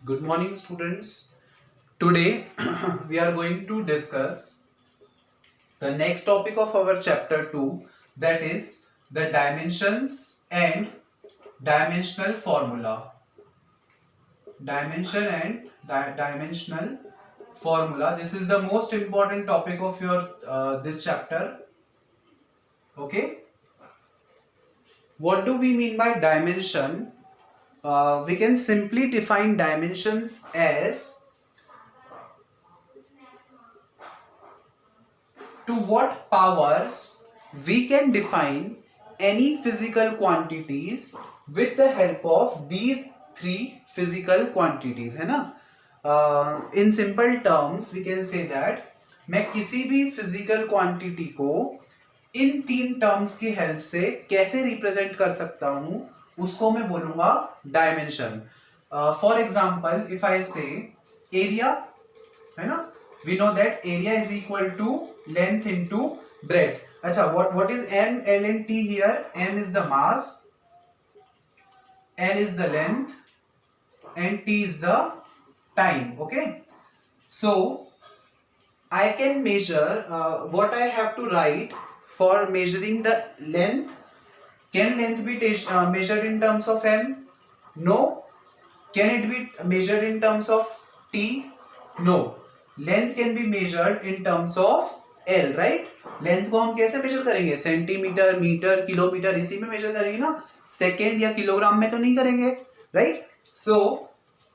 Good morning, students. Today we are going to discuss the next topic of our chapter 2, that is the dimensions and dimensional formula. Dimension and dimensional formula. This is the most important topic of your this chapter. Okay. What do we mean by dimension? We can simply define dimensions as to what powers we can define any physical quantities with the help of these three physical quantities, है ना. In simple terms we can say that मैं किसी भी physical quantity को इन तीन terms की help से कैसे रिप्रेजेंट कर सकता हूं, उसको मैं बोलूंगा dimension. For example if I से एरिया, है ना, we know that area is equal to length into breadth. अच्छा, what is m, l and t here? M is the mass, l is the length and t is the time. Okay, so I can measure what I have to write for measuring the length. Can length be measured in terms of m? No. Can it be measured in terms of t? No. Length can be measured in terms of L, right? Length को हम कैसे major करेंगे? Centimetre, metre, kilometre, इसी में major करेंगे ना. Second या kilogram में तो नहीं करेंगे, right? So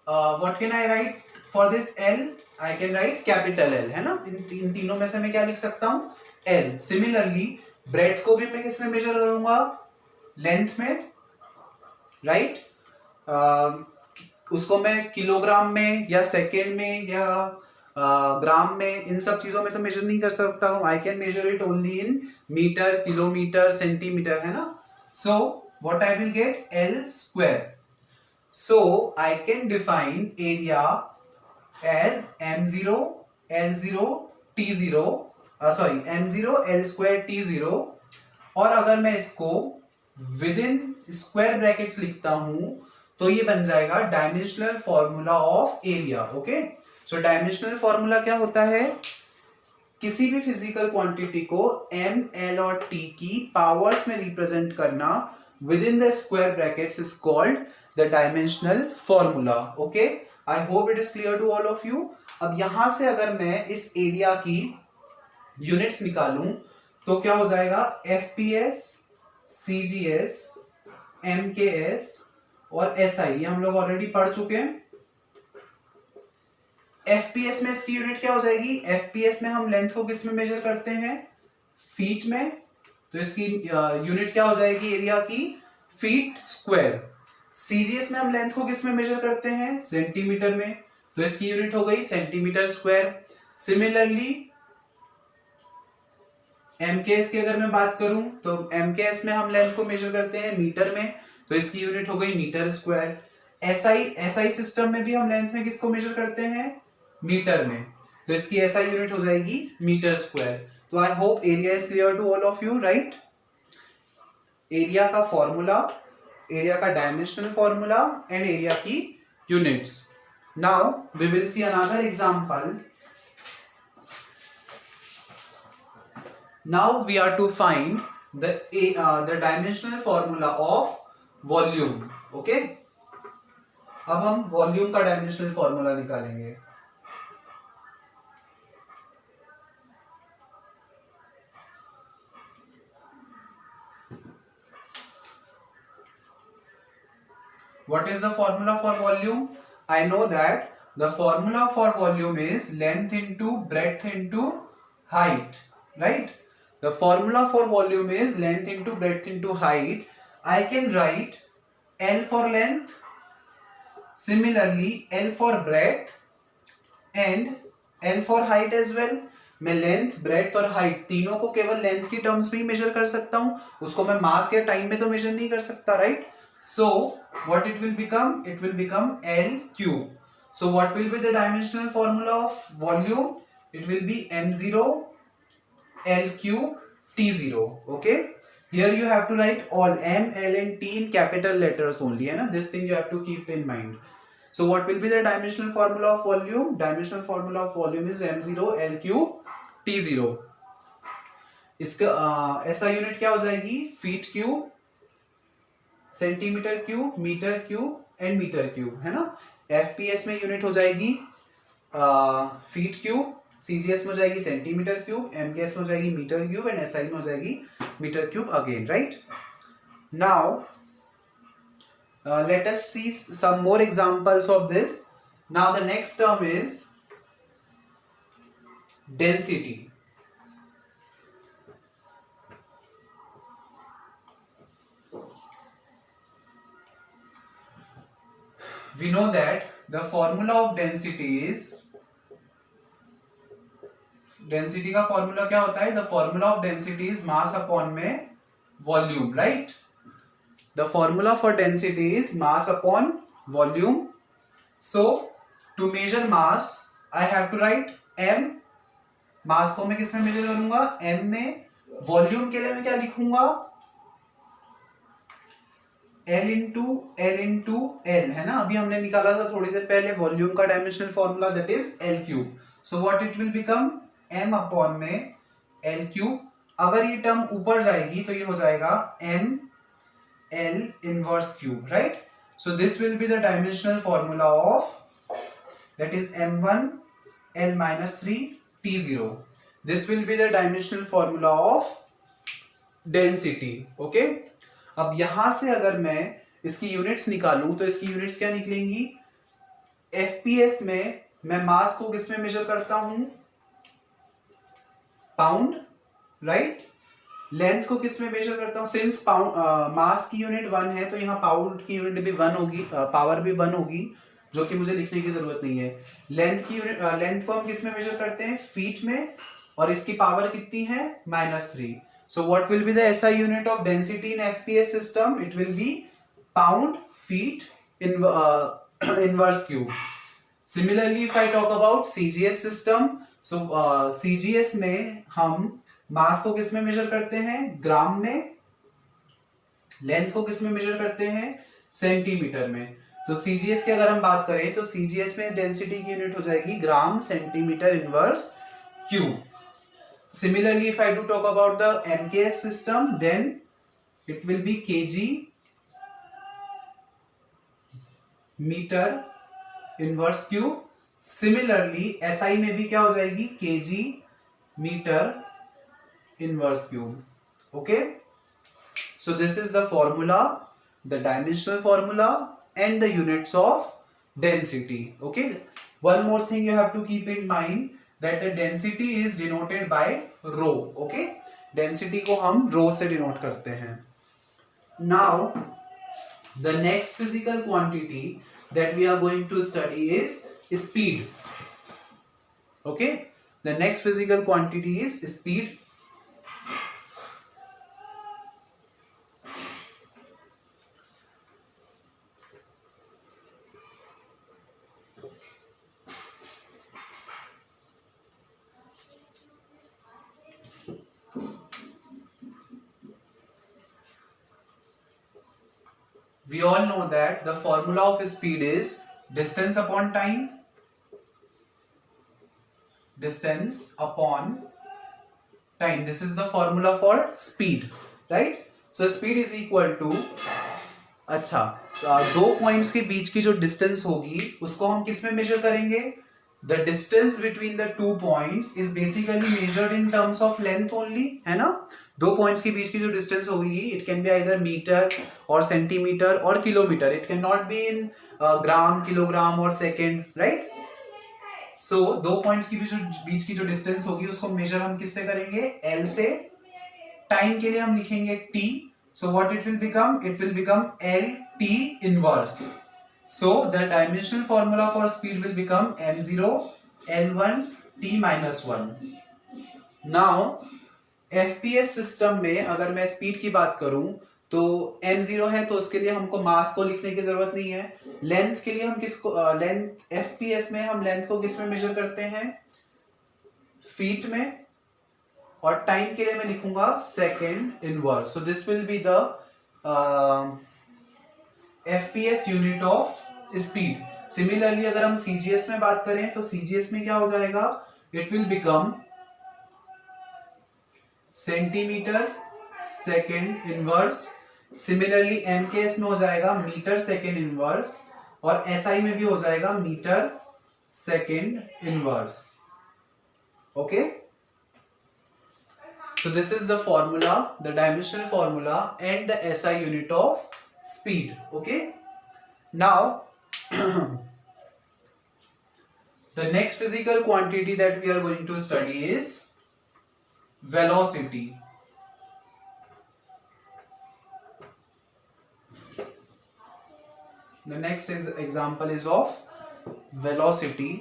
what can I right for this L? I can write capital L, है ना. इन तीनों में से मैं क्या लिख सकता हूं? L. सिमिलरली ब्रेथ को भी मैं किस में मेजर करूंगा? लेंथ में, राइट? उसको मैं किलोग्राम में या सेकेंड में या ग्राम में, इन सब चीजों में तो मेजर नहीं कर सकता हूं. I can measure it only in metre, kilometre, centimetre, है ना. So what I will get? L square. So I can define area as m0 l0 t0, sorry m0 l square t0. और अगर मैं इसको विद इन स्क्वायर ब्रैकेट्स लिखता हूं तो ये बन जाएगा dimensional formula of area. Okay, so dimensional formula क्या होता है? किसी भी फिजिकल क्वांटिटी को m, l और t की पावर्स में रिप्रेजेंट करना within the square brackets is called the dimensional formula. Okay, I hope it is clear to all of you. अब यहां से अगर मैं इस एरिया की यूनिट्स निकालूं तो क्या हो जाएगा? FPS, CGS, MKS और SI, ये हम लोग ऑलरेडी पढ़ चुके हैं. FPS में इसकी यूनिट क्या हो जाएगी? FPS में हम लेंथ को किस में मेजर करते हैं? फीट में. तो इसकी यूनिट क्या हो जाएगी एरिया की? Feet square. CGS में हम लेंथ को किस में मेजर करते हैं? सेंटीमीटर में. तो इसकी यूनिट हो गई सेंटीमीटर स्क्वायर. सिमिलरली MKS की अगर मैं बात करूं तो MKS में हम लेंथ को मेजर करते हैं मीटर में. तो इसकी यूनिट हो गई मीटर स्क्वायर. SI सिस्टम में भी हम लेंथ में किसको मेजर करते हैं? मीटर में. तो इसकी SI यूनिट हो जाएगी मीटर स्क्वायर. तो I hope area is clear to all of you, right? Area का फॉर्मूला, एरिया का डायमेंशनल फॉर्मूला एंड एरिया की units. Now we will see another example. Now we are to find the dimensional formula of volume. Okay? अब हम volume का dimensional formula निकालेंगे. What is the formula for volume? I know that the formula for volume is length into breadth into height, right? The formula for volume is length into breadth into height. I can write L for length, similarly L for breadth and L for height as well. मैं length, breadth और height तीनों को केवल length की terms में ही major कर सकता हूं. उसको मैं मास या टाइम में तो मेजर नहीं कर सकता, right? So what it will become? It will become L cube. So what will be the dimensional formula of volume? It will be m0 L cube T0. Okay, here you have to write all M, L and T in capital letters only, है ना. This thing you have to keep in mind. So what will be the dimensional formula of volume? Dimensional formula of volume is m0 l cube t0. इसका ऐसा unit क्या हो जाएगी? Feet cube, centimetre cube, metre cube and metre cube, है ना. FPS में unit हो जाएगी फीट क्यूब, सीजीएस में हो जाएगी सेंटीमीटर क्यूब, एमकेएस में हो जाएगी मीटर क्यूब एंड एसआई में हो जाएगी metre cube again, right. Now let us see some more examples of this. Now the next term is density. We know that the formula of density is, density का formula क्या होता है? The formula of density is mass upon में volume, right? The formula for density is mass upon volume. So to measure mass I have to write m. mass को मैं किस में major करूंगा? m में. वॉल्यूम के लिए मैं क्या लिखूंगा? L इंटू L, है ना. अभी हमने निकाला था थोड़ी देर पहले वॉल्यूम का dimensional formula, that is L cube. So what it will become? m upon में L क्यूब. अगर ये टर्म ऊपर जाएगी तो ये हो जाएगा m L inverse cube, right? So this will be the dimensional formula of, that is m1 L minus 3 t0. This will be the dimensional formula of density. Okay? अब यहां से अगर मैं इसकी यूनिट्स निकालूं तो इसकी यूनिट्स क्या निकलेंगी? FPS में मैं मास को किस में मेजर करता हूं? Pound, right. लेंथ को किस में मेजर करता हूं? सिंस मास की यूनिट 1 है तो यहाँ पाउंड की यूनिट भी 1 होगी, पावर भी 1 होगी, जो कि मुझे लिखने की जरूरत नहीं है. लेंथ की यूनिट, लेंथ को हम किस में मेजर करते हैं? फीट में, और इसकी पावर कितनी है? -3. So what will be the SI unit of density in FPS system? It will B pound feet inverse cube. Similarly if I talk about CGS system, so CGS में हम मास को किस में मेजर करते हैं? ग्राम में. लेंथ को किस में मेजर करते हैं? सेंटीमीटर में. तो सीजीएस की अगर हम बात करें तो सीजीएस में डेंसिटी की यूनिट हो जाएगी gram centimetre inverse cube. Similarly if I do talk about the MKS system, then it will be KG metre inverse cube. Similarly SI में भी क्या हो जाएगी? KG metre inverse cube. Okay, so this is the formula, the dimensional formula and the units of density. Okay, one more thing you have to keep in mind, that the density is denoted by rho. Okay, density को हम rho से denote करते हैं. Now the next physical quantity that we are going to study is speed. Okay, the next physical quantity is speed. We all know that the formula of speed is distance upon time. Distance upon time. This is the formula for speed, right? So speed is equal to, अच्छा, दो points के बीच की जो distance होगी उसको हम किस में मेजर करेंगे? The distance between the two points is basically measured in terms of length only, है ना. दो पॉइंट्स के बीच की जो डिस्टेंस होगी, it can be either metre और सेंटीमीटर और kilometre. It can not be in gram, kilogram और सेकेंड, राइट. सो दो पॉइंट्स की बीच की जो डिस्टेंस होगी उसको मेजर हम किससे करेंगे? एल से. टाइम के लिए हम लिखेंगे T. So what it will become? It will become L T inverse. So the dimensional formula for speed will become m0 l1 t minus 1. Now FPS system में अगर मैं स्पीड की बात करूं तो m0 है तो उसके लिए हमको मास को लिखने की जरूरत नहीं है. लेंथ के लिए हम किसको, लेंथ FPS में हम लेंथ को किस में मेजर करते हैं? फीट में. और टाइम के लिए मैं लिखूंगा second inverse. So this will be the FPS unit of speed. Similarly अगर हम CGS में बात करें तो CGS में क्या हो जाएगा, it will become centimetre second inverse. Similarly MKS में हो जाएगा मीटर सेकेंड इनवर्स, और SI में भी हो जाएगा metre second inverse. Okay, so this is the formula, the dimensional formula and the SI unit of speed. Okay, now the next physical quantity that we are going to study is velocity. The next example is of velocity.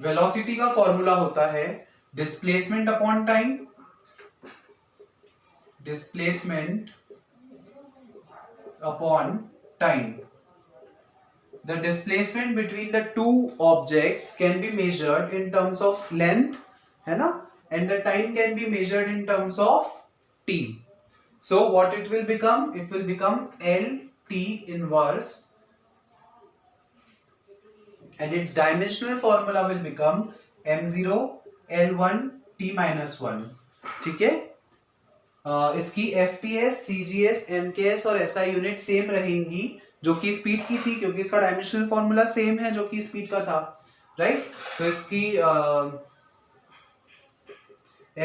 Velocity का formula होता है displacement upon time, displacement upon time. The displacement between the two objects can be measured in terms of length, है ना, and the time can be measured in terms of T. So what it will become L T inverse, and its dimensional formula will become m0 l1 t minus 1। ठीक है, इसकी FPS, CGS, MKS और SI unit same रहेंगी जो कि speed की थी, क्योंकि इसका डायमेंशनल फॉर्मूला सेम है जो कि स्पीड का था, राइट। तो इसकी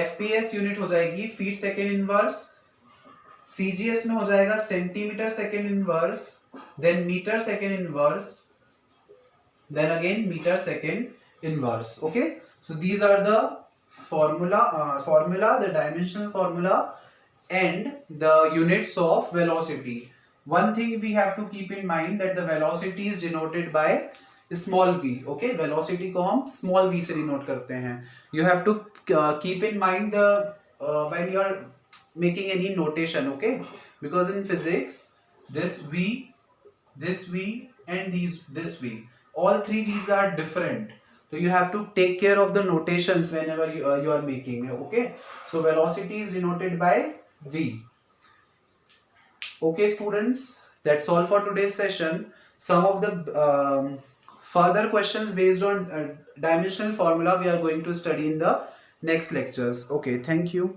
FPS यूनिट हो जाएगी फीट सेकेंड इनवर्स, CGS में हो जाएगा centimetre second inverse, then metre second inverse, then again meter second inverse. Okay, so these are the formula, the dimensional formula and the units of velocity. One thing we have to keep in mind that the velocity is denoted by small v. Okay, velocity को हम small v से denote करते हैं. You have to keep in mind the when you are making any notation. Okay, because in physics this v and this v, all three V's are different, so you have to take care of the notations whenever you are making. Okay, so velocity is denoted by V. Okay students, that's all for today's session. Some of the further questions based on dimensional formula we are going to study in the next lectures. Okay, thank you.